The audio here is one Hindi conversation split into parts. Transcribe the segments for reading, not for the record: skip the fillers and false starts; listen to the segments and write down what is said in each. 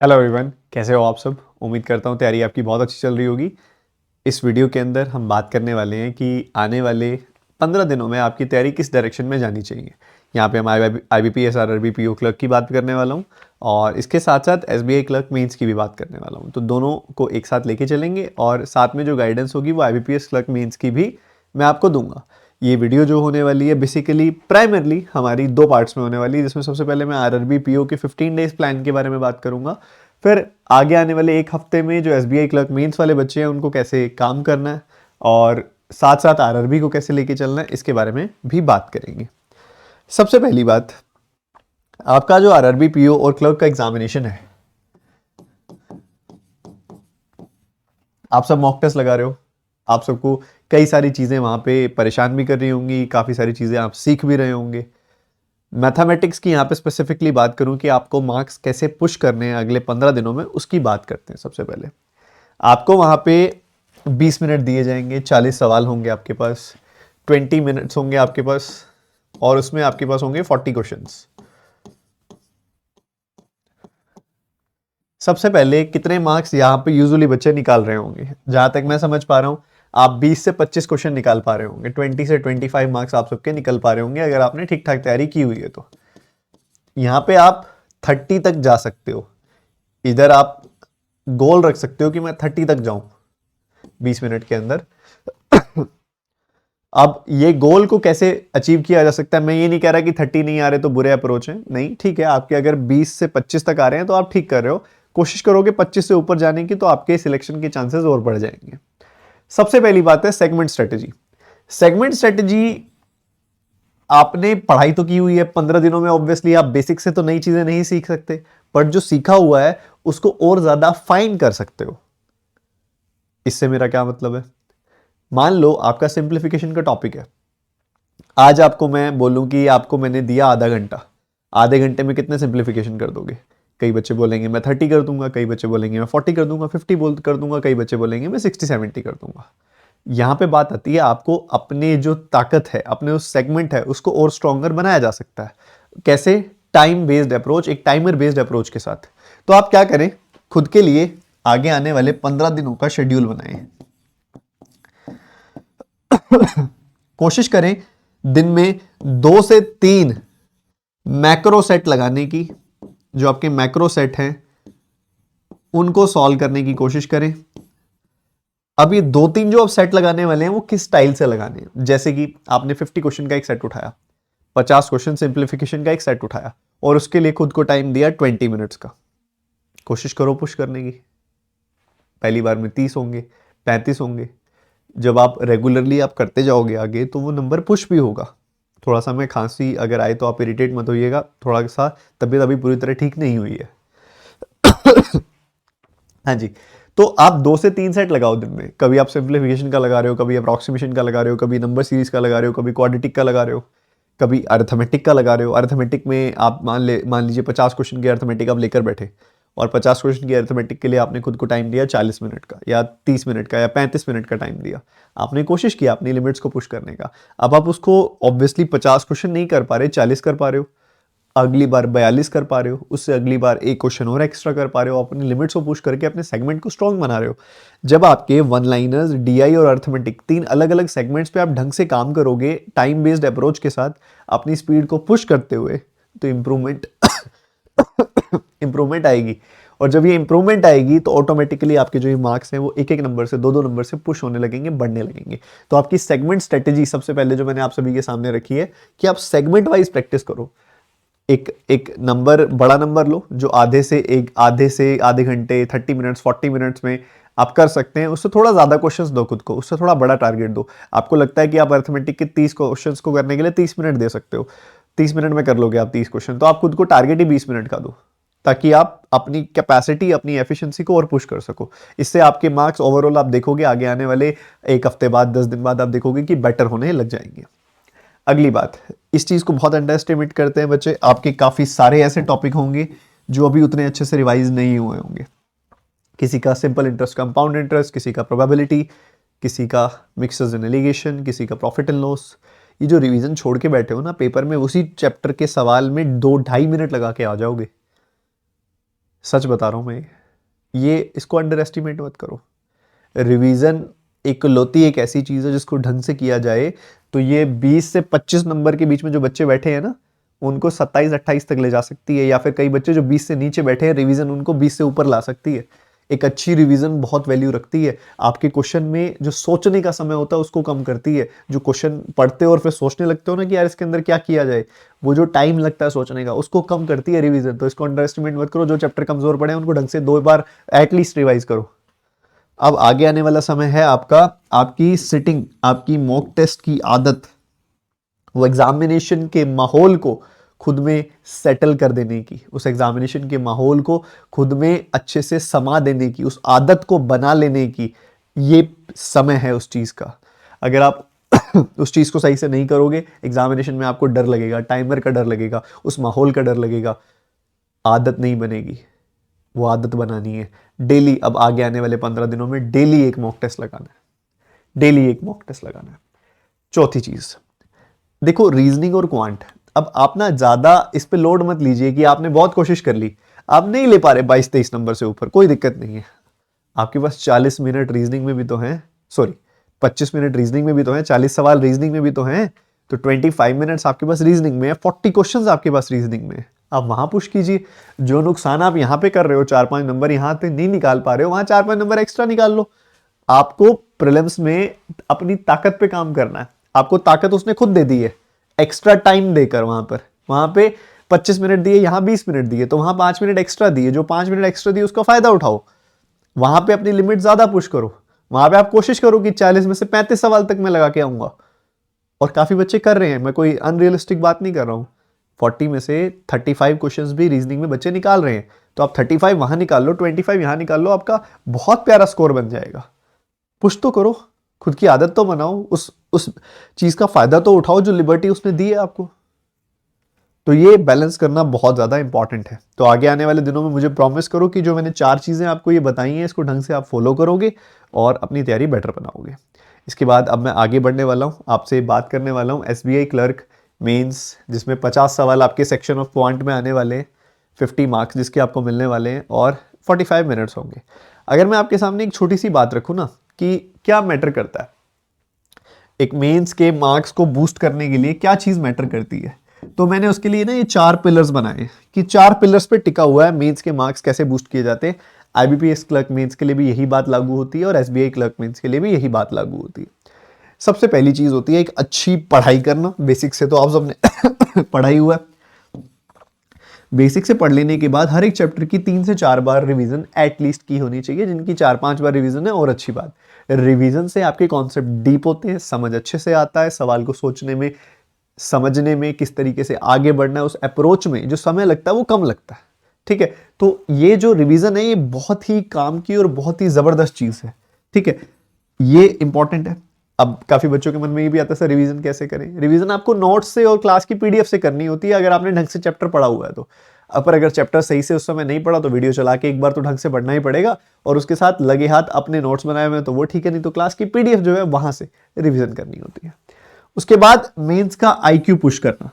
हेलो एवरीवन, कैसे हो आप सब। उम्मीद करता हूँ तैयारी आपकी बहुत अच्छी चल रही होगी। इस वीडियो के अंदर हम बात करने वाले हैं कि आने वाले 15 दिनों में आपकी तैयारी किस डायरेक्शन में जानी चाहिए। यहाँ पे हम IBPS RRB PO क्लर्क की बात करने वाला हूँ और इसके साथ साथ SBI क्लर्क मेंस की भी बात करने वाला हूँ। तो दोनों को एक साथ लेके चलेंगे और साथ में जो गाइडेंस होगी वो IBPS क्लर्क मेंस की भी मैं आपको दूंगा। ये वीडियो जो होने वाली है बेसिकली प्राइमरली हमारी दो पार्ट्स में होने वाली है, जिसमें सबसे पहले मैं RRB PO के 15 डेज प्लान के बारे में बात करूंगा। फिर आगे आने वाले एक हफ्ते में जो SBI क्लर्क मेंस वाले बच्चे हैं उनको कैसे काम करना है और साथ साथ RRB को कैसे लेके चलना है इसके बारे में भी बात करेंगे। सबसे पहली बात, आपका जो RRB PO और क्लर्क का एग्जामिनेशन है, आप सब मॉक टेस्ट लगा रहे हो, आप सबको कई सारी चीज़ें वहाँ पे परेशान भी कर रही होंगी, काफ़ी सारी चीज़ें आप सीख भी रहे होंगे। मैथमेटिक्स की यहाँ पे स्पेसिफिकली बात करूँ कि आपको मार्क्स कैसे पुश करने हैं अगले 15 दिनों में, उसकी बात करते हैं। सबसे पहले आपको वहाँ पे 20 मिनट दिए जाएंगे, 40 सवाल होंगे आपके पास, 20 मिनट्स होंगे आपके पास और उसमें आपके पास होंगे 40 क्वेश्चंस। सबसे पहले कितने मार्क्स यहाँ पे यूजुअली बच्चे निकाल रहे होंगे, जहां तक मैं समझ पा रहा हूँ आप 20 से 25 क्वेश्चन निकाल पा रहे होंगे, 20 से 25 मार्क्स आप सबके निकल पा रहे होंगे अगर आपने ठीक ठाक तैयारी की हुई है। तो यहाँ पे आप 30 तक जा सकते हो। इधर आप गोल रख सकते हो कि मैं 30 तक जाऊं 20 मिनट के अंदर। अब ये गोल को कैसे अचीव किया जा सकता है, मैं ये नहीं कह रहा कि 30 नहीं आ रहे तो बुरे अप्रोच है, नहीं, ठीक है, आपके अगर 20 से 25 तक आ रहे हैं तो आप ठीक कर रहे हो। कोशिश करोगे 25 से ऊपर जाने की तो आपके सिलेक्शन के चांसेस और बढ़ जाएंगे। सबसे पहली बात है सेगमेंट स्ट्रेटेजी। सेगमेंट स्ट्रेटेजी आपने पढ़ाई तो की हुई है 15 दिनों में, ऑब्वियसली आप बेसिक से तो नई चीजें नहीं सीख सकते, पर जो सीखा हुआ है उसको और ज्यादा फाइन कर सकते हो। इससे मेरा क्या मतलब है, मान लो आपका सिंप्लीफिकेशन का टॉपिक है, आज आपको मैं बोलूं कि आपको मैंने दिया आधा घंटा, आधे घंटे में कितने सिंप्लीफिकेशन कर दोगे। कई बच्चे बोलेंगे मैं 30 कर दूंगा, कई बच्चे बोलेंगे मैं 40 कर दूंगा, 50 बोल कर दूंगा, कई बच्चे बोलेंगे मैं 60-70 कर दूंगा। यहां पे बात आती है आपको अपने जो ताकत है, अपने उस सेगमेंट है उसको और स्ट्रॉन्गर बनाया जा सकता है। कैसे? टाइम बेस्ड अप्रोच, एक टाइमर बेस्ड अप्रोच के साथ। तो आप क्या करें, खुद के लिए आगे आने वाले 15 दिनों का शेड्यूल बनाएं। कोशिश करें दिन में 2 से 3 मैक्रो सेट लगाने की। जो आपके मैक्रो सेट हैं उनको सॉल्व करने की कोशिश करें। अब ये 2-3 जो आप सेट लगाने वाले हैं वो किस स्टाइल से लगाने हैं, जैसे कि आपने 50 क्वेश्चन का एक सेट उठाया, 50 क्वेश्चन सिंप्लीफिकेशन का एक सेट उठाया और उसके लिए खुद को टाइम दिया 20 मिनट्स का। कोशिश करो पुश करने की। पहली बार में 30 होंगे, 35 होंगे, जब आप रेगुलरली आप करते जाओगे आगे तो वो नंबर पुश भी होगा। थोड़ा सा में खांसी अगर आए तो आप इरिटेट मत होइएगा, थोड़ा सा तबीयत अभी पूरी तरह ठीक नहीं हुई है। हाँ जी, तो आप 2 से 3 सेट लगाओ दिन में। कभी आप सिंप्लीफिकेशन का लगा रहे हो, कभी अप्रॉक्सीमेशन का लगा रहे हो, कभी नंबर सीरीज का लगा रहे हो, कभी क्वाड्रेटिक का लगा रहे हो, कभी अर्थमेटिक का लगा रहे हो। अर्थमेटिक में आप मान लीजिए 50 क्वेश्चन की अर्थमेटिक आप लेकर बैठे और 50 क्वेश्चन की अर्थमेटिक के लिए आपने खुद को टाइम दिया 40 मिनट का या 30 मिनट का या 35 मिनट का टाइम दिया। आपने कोशिश की अपनी लिमिट्स को पुश करने का। अब आप उसको ऑब्वियसली 50 क्वेश्चन नहीं कर पा रहे, 40 कर पा रहे हो, अगली बार 42 कर पा रहे हो, उससे अगली बार एक क्वेश्चन और एक्स्ट्रा कर पा रहे हो, अपनी लिमिट्स को पुश करके अपने सेगमेंट को स्ट्रॉन्ग बना रहे हो। जब आपके वन लाइनर्स, DI और अर्थमेटिक 3 अलग अलग सेगमेंट्स पे आप ढंग से काम करोगे टाइम बेस्ड अप्रोच के साथ अपनी स्पीड को पुश करते हुए, तो इंप्रूवमेंट इंप्रूवमेंट आएगी। और जब ये इंप्रूवमेंट आएगी तो ऑटोमेटिकली आपके जो ये मार्क्स हैं वो एक एक नंबर से, 2-2 नंबर से पुश होने लगेंगे, बढ़ने लगेंगे। तो आपकी सेगमेंट स्ट्रेटेजी सबसे पहले जो मैंने आप सभी के सामने रखी है कि आप सेगमेंट वाइज प्रैक्टिस करो। एक नंबर, बड़ा नंबर लो जो आधे से आधे घंटे, 30 मिनट्स, 40 मिनट्स में आप कर सकते हैं। उससे थोड़ा ज्यादा क्वेश्चंस दो खुद को, उससे थोड़ा बड़ा टारगेट दो। आपको लगता है कि आप अर्थमेटिक के 30 क्वेश्चंस को करने के लिए 30 मिनट दे सकते हो, 30 मिनट में कर लोगे आप 30 क्वेश्चन, तो आप खुद को टारगेट ही 20 मिनट का दो, ताकि आप अपनी कैपेसिटी, अपनी एफिशिएंसी को और पुश कर सको। इससे आपके मार्क्स ओवरऑल आप देखोगे आगे आने वाले एक हफ्ते बाद, 10 दिन बाद आप देखोगे कि बेटर होने लग जाएंगे। अगली बात, इस चीज को बहुत अंडर एस्टिमेट करते हैं बच्चे। आपके काफी सारे ऐसे टॉपिक होंगे जो अभी उतने अच्छे से रिवाइज नहीं हुए होंगे। किसी का सिंपल इंटरेस्ट, कंपाउंड इंटरेस्ट, किसी का प्रोबेबिलिटी, किसी का मिक्सर्स एंड एलिगेशन, किसी का प्रॉफिट एंड लॉस। ये जो रिवीजन छोड़ के बैठे हो ना पेपर में, उसी चैप्टर के सवाल में 2-2.5 मिनट लगा के आ जाओगे। सच बता रहा हूँ मैं, ये इसको अंडर एस्टिमेट मत करो। रिवीजन इकलौती एक ऐसी चीज़ है जिसको ढंग से किया जाए तो ये 20 से 25 नंबर के बीच में जो बच्चे बैठे हैं ना, उनको 27-28 तक ले जा सकती है, या फिर कई बच्चे जो 20 से नीचे बैठे हैं, रिवीजन उनको 20 से ऊपर ला सकती है। एक अच्छी रिवीजन बहुत वैल्यू रखती है। आपके क्वेश्चन में जो सोचने का समय होता है उसको कम करती है। जो क्वेश्चन पढ़ते हो और फिर सोचने लगते हो ना कि यार इसके अंदर क्या किया जाए, वो जो टाइम लगता है सोचने का, उसको कम करती है रिवीजन। तो इसको अंडर एस्टिमेट मत करो। जो चैप्टर कमजोर पड़े हैं उनको ढंग से 2 बार एटलीस्ट रिवाइज करो। अब आगे आने वाला समय है आपका, आपकी सिटिंग, आपकी मॉक टेस्ट की आदत, वो एग्जामिनेशन के माहौल को खुद में सेटल कर देने की, उस एग्जामिनेशन के माहौल को खुद में अच्छे से समा देने की, उस आदत को बना लेने की, ये समय है उस चीज़ का। अगर आप उस चीज़ को सही से नहीं करोगे, एग्जामिनेशन में आपको डर लगेगा, टाइमर का डर लगेगा, उस माहौल का डर लगेगा, आदत नहीं बनेगी। वो आदत बनानी है डेली। अब आगे आने वाले 15 दिनों में डेली एक मॉक टेस्ट लगाना है, डेली एक मॉक टेस्ट लगाना है। चौथी चीज, देखो रीजनिंग और क्वांट, अब आप ना ज्यादा इस पे लोड मत लीजिए कि आपने बहुत कोशिश कर ली, आप नहीं ले पा रहे 22-23 नंबर से ऊपर, कोई दिक्कत नहीं है। आपके पास 40 मिनट रीजनिंग में भी तो है, सॉरी 25 मिनट रीजनिंग में भी तो है, 40 सवाल रीजनिंग में भी तो हैं, तो 25 मिनट्स आपके पास रीजनिंग में है, 40 क्वेश्चंस आपके पास रीजनिंग में है। आप वहां पुश कीजिए। जो नुकसान आप यहाँ पे कर रहे हो, 4-5 नंबर यहाँ पे नहीं निकाल पा रहे हो, वहां 4-5 नंबर एक्स्ट्रा निकाल लो। आपको प्रीलिम्स में अपनी ताकत पे काम करना है। आपको ताकत उसने खुद दे दी है, एक्स्ट्रा टाइम देकर। वहां पे 25 मिनट दिए, यहाँ 20 मिनट दिए, तो वहां 5 मिनट एक्स्ट्रा दिए। जो 5 मिनट एक्स्ट्रा दिए उसका फायदा उठाओ, वहां पे अपनी लिमिट ज्यादा पुश करो। वहां पे आप कोशिश करो कि 40 में से 35 सवाल तक मैं लगा के आऊंगा, और काफी बच्चे कर रहे हैं। मैं कोई अनरियलिस्टिक बात नहीं कर रहा हूं। 40 में से 35 क्वेश्चंस भी रीजनिंग में बच्चे निकाल रहे हैं, तो आप 35 वहां निकाल लो, 25 यहां निकाल लो, आपका बहुत प्यारा स्कोर बन जाएगा। पुश तो करो, खुद की आदत तो बनाओ, उस चीज का फायदा तो उठाओ जो लिबर्टी उसने दी है आपको। तो ये बैलेंस करना बहुत ज्यादा इंपॉर्टेंट है। तो आगे आने वाले दिनों में मुझे प्रॉमिस करो कि जो मैंने 4 चीजें आपको ये बताई हैं, इसको ढंग से आप फॉलो करोगे और अपनी तैयारी बेटर बनाओगे। इसके बाद अब मैं आगे बढ़ने वाला हूँ, आपसे बात करने वाला हूँ SBI क्लर्क मेंस, जिसमें 50 सवाल आपके सेक्शन ऑफ पॉइंट में आने वाले हैं, 50 मार्क्स जिसके आपको मिलने वाले हैं, और 45 मिनट्स होंगे। अगर मैं आपके सामने एक छोटी सी बात रखूँ ना कि क्या मैटर करता है, एक मेंस के मार्क्स को बूस्ट करने के लिए क्या चीज मैटर करती है, तो मैंने उसके लिए ना ये 4 पिलर्स बनाए कि 4 पिलर्स पे टिका हुआ है मेंस के मार्क्स कैसे बूस्ट किए जाते हैं। IBPS क्लर्क मेंस के लिए भी यही बात लागू होती है, और SBI क्लर्क मेंस के लिए भी यही बात लागू होती है। सबसे पहली चीज होती है एक अच्छी पढ़ाई करना। बेसिक से तो आप सबने पढ़ाई हुआ है। बेसिक से पढ़ लेने के बाद हर एक चैप्टर की 3 से 4 बार रिवीजन एटलीस्ट की होनी चाहिए। जिनकी 4-5 बार रिवीजन है और अच्छी बात, रिवीजन से आपके कॉन्सेप्ट डीप होते हैं, समझ अच्छे से आता है, सवाल को सोचने में, समझने में, किस तरीके से आगे बढ़ना है, उस अप्रोच में जो समय लगता है वो कम लगता है। ठीक है, तो ये जो रिवीजन है ये बहुत ही काम की और बहुत ही जबरदस्त चीज है। ठीक है, ये इंपॉर्टेंट है। अब काफी बच्चों के मन में ये भी आता है सर रिवीजन कैसे करें। रिवीजन आपको नोट्स से और क्लास की PDF से करनी होती है, अगर आपने ढंग से चैप्टर पढ़ा हुआ है तो। पर अगर चैप्टर सही से उस समय नहीं पढ़ा तो वीडियो चला के एक बार तो ढंग से पढ़ना ही पड़ेगा, और उसके साथ लगे हाथ अपने नोट्स बनाए हुए तो वो ठीक है, नहीं तो क्लास की PDF जो है वहां से रिवीजन करनी होती है। उसके बाद मेंस का IQ पुश करना।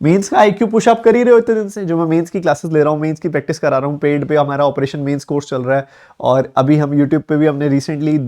मेंस का IQ पुश आप कर ही रहे हो इतने दिन से, जो मैं मेंस की क्लासेस ले रहा हूँ, मेंस की प्रैक्टिस करा रहा हूँ, पेड पे हमारा ऑपरेशन मेंस कोर्स चल रहा है, और अभी हम यूट्यूब पे भी हमने रिसेंटली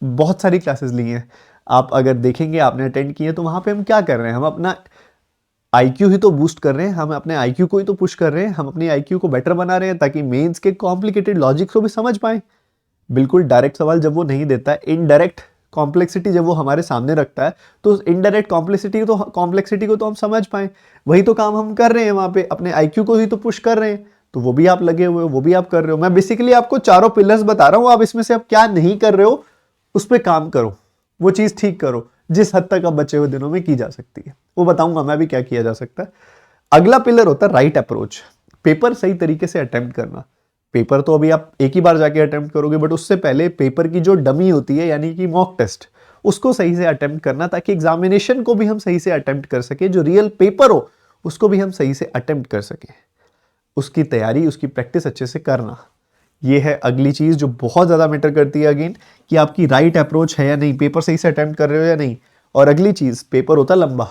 बहुत सारी क्लासेस ली हैं। आप अगर देखेंगे, आपने अटेंड किए, तो वहां पे हम क्या कर रहे हैं, हम अपना IQ ही तो बूस्ट कर रहे हैं, हम अपने IQ को ही तो पुश कर रहे हैं, हम अपनी IQ को बेटर बना रहे हैं ताकि मेंस के कॉम्प्लिकेटेड लॉजिक को भी समझ पाए। बिल्कुल डायरेक्ट सवाल जब वो नहीं देता है, इनडायरेक्ट कॉम्प्लेक्सिटी जब वो हमारे सामने रखता है, तो उस इनडायरेक्ट कॉम्प्लेक्सिटी को तो हम समझ पाए। वही तो काम हम कर रहे हैं वहां पे, अपने IQ को ही तो पुश कर रहे हैं। तो वो भी आप लगे हुए हो, वो भी आप कर रहे हो। मैं बेसिकली आपको 4 पिलर्स बता रहा हूं, आप इसमें से आप क्या नहीं कर रहे हो उस पर काम करो, वो चीज ठीक करो जिस हद तक अब बचे हुए दिनों में की जा सकती है। वो बताऊंगा मैं भी क्या किया जा सकता है। अगला पिलर होता है राइट अप्रोच। पेपर सही तरीके से अटेम्प्ट करना। पेपर तो अभी आप एक ही बार जाके अटेम्प्ट करोगे, बट उससे पहले पेपर की जो डमी होती है, यानी कि मॉक टेस्ट, उसको सही से अटेम्प्ट करना, ताकि एग्जामिनेशन को भी हम सही से अटेम्प्ट कर सके। जो रियल पेपर हो उसको भी हम सही से अटेम्प्ट कर सके। उसकी तैयारी, उसकी प्रैक्टिस अच्छे से करना, ये है अगली चीज जो बहुत ज्यादा मैटर करती है। अगेन, कि आपकी राइट अप्रोच है या नहीं, पेपर सही से अटेम्प्ट कर रहे हो या नहीं। और अगली चीज, पेपर होता लंबा,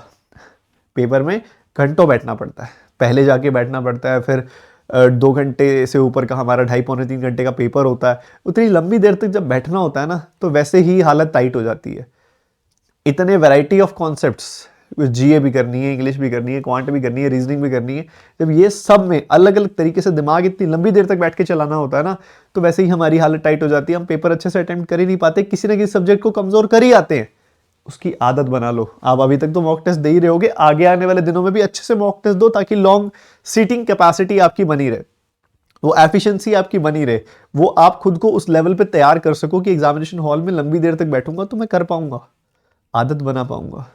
पेपर में घंटों बैठना पड़ता है, पहले जाके बैठना पड़ता है, फिर 2 घंटे से ऊपर का हमारा 2.5-3 घंटे का पेपर होता है, उतनी लंबी देर तक जब बैठना होता है ना, तो वैसे ही हालत टाइट हो जाती है। इतने वैरायटी ऑफ कॉन्सेप्ट्स, जीए भी करनी है, इंग्लिश भी करनी है, क्वांट भी करनी है, रीजनिंग भी करनी है, जब ये सब में अलग अलग तरीके से दिमाग इतनी लंबी देर तक बैठ के चलाना होता है ना, तो वैसे ही हमारी हालत टाइट हो जाती है। हम पेपर अच्छे से अटेम्प्ट कर ही नहीं पाते, किसी ना किसी सब्जेक्ट को कमजोर कर ही आते हैं। उसकी आदत बना लो। आप अभी तक तो मॉक टेस्ट दे ही रहे होगे, आगे आने वाले दिनों में भी अच्छे से मॉक टेस्ट दो, ताकि लॉन्ग सीटिंग कैपेसिटी आपकी बनी रहे, वो एफिशिएंसी आपकी बनी रहे, वो आप खुद को उस लेवल पे तैयार कर सको कि एग्जामिनेशन हॉल में लंबी देर तक बैठूंगा तो मैं कर पाऊंगा, आदत बना पाऊंगा।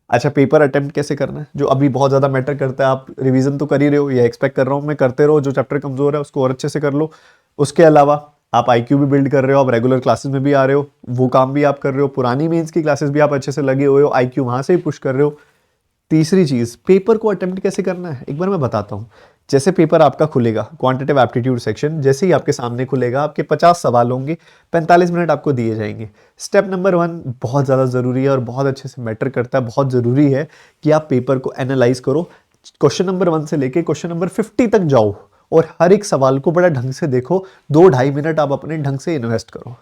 अच्छा, पेपर अटेम्प्ट कैसे करना है, जो अभी बहुत ज़्यादा मैटर करता है। आप रिवीजन तो कर ही रहे हो, ये एक्सपेक्ट कर रहा हूँ मैं, करते रहो। जो चैप्टर कमज़ोर है उसको और अच्छे से कर लो। उसके अलावा आप आईक्यू भी बिल्ड कर रहे हो, आप रेगुलर क्लासेस में भी आ रहे हो, वो काम भी आप कर रहे हो, पुरानी मेंस की क्लासेस भी आप अच्छे से लगे हुए हो, आईक्यू वहाँ से ही पुश कर रहे हो। तीसरी चीज़, पेपर को अटेम्प्ट कैसे करना है एक बार मैं बताता हूँ। जैसे पेपर आपका खुलेगा, क्वांटिटेटिव एप्टीट्यूड सेक्शन जैसे ही आपके सामने खुलेगा, आपके 50 सवाल होंगे, 45 मिनट आपको दिए जाएंगे। स्टेप नंबर 1 बहुत ज़्यादा ज़रूरी है और बहुत अच्छे से मैटर करता है। बहुत ज़रूरी है कि आप पेपर को एनालाइज करो, क्वेश्चन नंबर 1 से लेके क्वेश्चन नंबर 50 तक जाओ और हर एक सवाल को बड़ा ढंग से देखो। 2-2.5 मिनट आप अपने ढंग से इन्वेस्ट करो।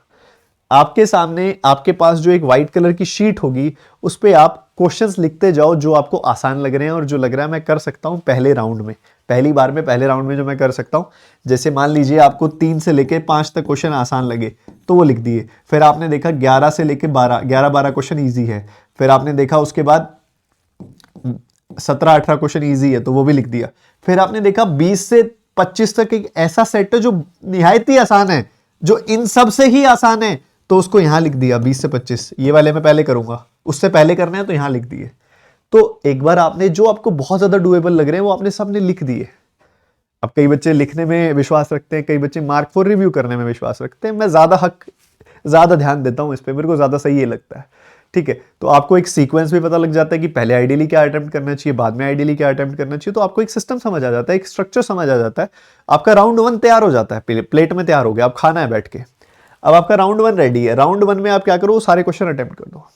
आपके सामने आपके पास जो एक व्हाइट कलर की शीट होगी, उस पर आप क्वेश्चंस लिखते जाओ जो आपको आसान लग रहे हैं और जो लग रहा है मैं कर सकता हूं पहले राउंड में, पहली बार में, पहले राउंड में जो मैं कर सकता हूं। जैसे मान लीजिए आपको 3 से लेके 5 तक क्वेश्चन आसान लगे तो वो लिख दिए। फिर आपने देखा 11 से लेके 11-12 क्वेश्चन ईजी है। फिर आपने देखा उसके बाद 17-18 क्वेश्चन ईजी है तो वो भी लिख दिया। फिर आपने देखा 20 से 25 तक एक ऐसा सेट है जो निहायत ही आसान है, जो इन सब से ही आसान है, तो उसको यहां लिख दिया 20 से 25। ये वाले मैं पहले करूंगा, उससे पहले करना है तो यहां लिख दिए। तो एक बार आपने जो आपको बहुत ज्यादा डुएबल लग रहे हैं वो आपने सबने लिख दिए। अब कई बच्चे लिखने में विश्वास रखते हैं, कई बच्चे मार्क फॉर रिव्यू करने में विश्वास रखते हैं। मैं ज्यादा ध्यान देता हूं इस पे, मेरे को ज्यादा सही ये लगता है। ठीक है, तो आपको एक सीक्वेंस भी पता लग जाता है कि पहले आइडियली क्या अटेम्प्ट करना चाहिए, बाद में आइडियली क्या अटेम्प्ट करना चाहिए। तो आपको एक सिस्टम समझ आ जाता है, एक स्ट्रक्चर समझ आ जाता है। आपका राउंड 1 तैयार हो जाता है, प्लेट में तैयार हो गया, अब खाना है बैठ के। अब आपका राउंड 1 रेडी है। राउंड 1 में आप क्या करो, सारे क्वेश्चन अटेम्प्ट कर दो।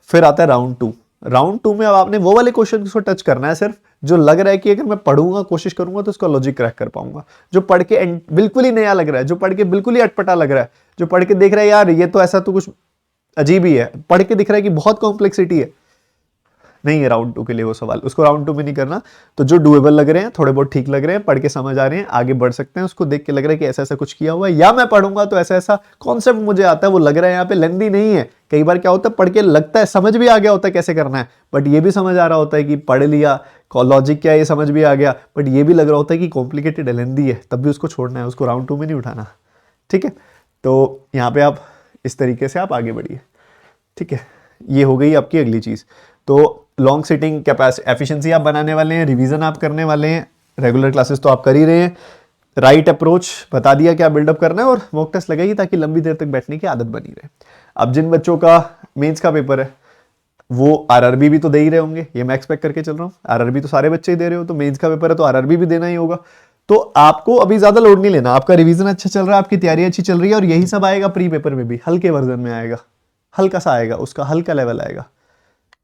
फिर आता है राउंड 2। राउंड 2 में अब आपने वो वाले क्वेश्चन को टच करना है सिर्फ, जो लग रहा है कि अगर मैं पढ़ूंगा, कोशिश करूंगा तो इसका लॉजिक क्रैक कर पाऊंगा। जो पढ़ के बिल्कुल ही नया लग रहा है, जो पढ़ के बिल्कुल ही अटपटा लग रहा है, जो पढ़ के देख रहा है यार ये तो ऐसा तो कुछ अजीब ही है, पढ़ के दिख रहा है कि बहुत कॉम्प्लेक्सिटी है, नहीं है राउंड 2 के लिए वो सवाल, उसको राउंड 2 में नहीं करना। तो जो डुएबल लग रहे हैं, थोड़े बहुत ठीक लग रहे हैं, पढ़ के समझ आ रहे हैं, आगे बढ़ सकते हैं, उसको देख के लग रहा है कि ऐसा ऐसा कुछ किया हुआ है, या मैं पढ़ूंगा तो ऐसा ऐसा कॉन्सेप्ट मुझे आता है, वो लग रहा है यहाँ पे लेंदी नहीं है। कई बार क्या होता है, पढ़ के लगता है समझ भी आ गया होता है कैसे करना है, बट ये भी समझ आ रहा होता है कि पढ़ लिया, लॉजिक क्या है ये समझ भी आ गया, बट ये भी लग रहा होता है कि कॉम्प्लिकेटेड है, लेंदी है, तब भी उसको छोड़ना है, उसको राउंड 2 में नहीं उठाना। ठीक है, तो यहाँ पे आप इस तरीके से आप आगे बढ़िए। ठीक है, ये हो गई आपकी अगली चीज। तो लॉन्ग सिटिंग कैपेसिटी एफिशिएंसी आप बनाने वाले हैं, रिवीजन आप करने वाले हैं, रेगुलर क्लासेस तो आप कर ही रहे हैं, राइट अप्रोच बता दिया क्या बिल्डअप करना है, और मॉक टेस्ट लगाइए ताकि लंबी देर तक बैठने की आदत बनी रहे। अब जिन बच्चों का मेंस का पेपर है वो आरआरबी भी तो दे ही रहे होंगे, ये मैं एक्सपेक्ट करके चल रहा हूँ। आरआरबी तो सारे बच्चे ही दे रहे हो, तो मेंस का पेपर है तो आरआरबी भी देना ही होगा। तो आपको अभी ज्यादा लोड नहीं लेना, आपका रिवीजन अच्छा चल रहा है, आपकी तैयारी अच्छी चल रही है, और यही सब आएगा प्री पेपर में भी, हल्के वर्जन में आएगा, हल्का सा आएगा, उसका हल्का लेवल आएगा।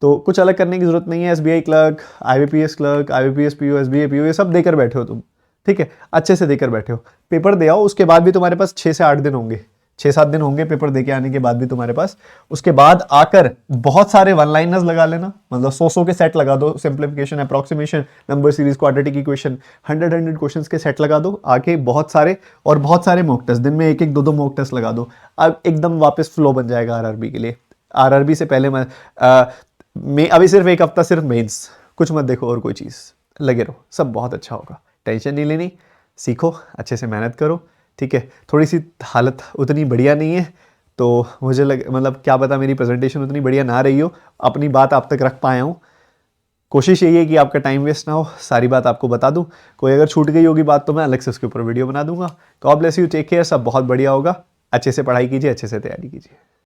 तो कुछ अलग करने की जरूरत नहीं है। SBI clerk, IBPS clerk, IBPS PO, SBI PO, ये सब देकर बैठे हो तुम। ठीक है, अच्छे से देकर बैठे हो, पेपर दे आओ। उसके बाद भी तुम्हारे पास 6 से 8 दिन होंगे, 6-7 दिन होंगे पेपर देके आने के बाद भी तुम्हारे पास। उसके बाद आकर बहुत सारे वन लाइनर्स लगा लेना, मतलब 100 के सेट लगा दो, simplification, approximation, number series, quadratic equation, 100 questions के सेट लगा दो आके, बहुत सारे, और बहुत सारे मॉक टेस्ट, दिन में 1-1, 2-2 मॉक टेस्ट लगा दो। अब एकदम वापस फ्लो बन जाएगा आरआरबी के लिए। आरआरबी से पहले मैं अभी सिर्फ 1 हफ्ता सिर्फ मेंस, कुछ मत देखो और कोई चीज़, लगे रहो, सब बहुत अच्छा होगा, टेंशन नहीं लेनी, सीखो, अच्छे से मेहनत करो। ठीक है, थोड़ी सी हालत उतनी बढ़िया नहीं है, तो मुझे मतलब क्या पता मेरी प्रेजेंटेशन उतनी बढ़िया ना रही हो, अपनी बात आप तक रख पाया हूँ। कोशिश यही है कि आपका टाइम वेस्ट ना हो, सारी बात आपको बता दूं। कोई अगर छूट गई होगी बात तो मैं अलग से उसके ऊपर वीडियो बना दूंगा। God bless you, take care, सब बहुत बढ़िया होगा। अच्छे से पढ़ाई कीजिए, अच्छे से तैयारी कीजिए।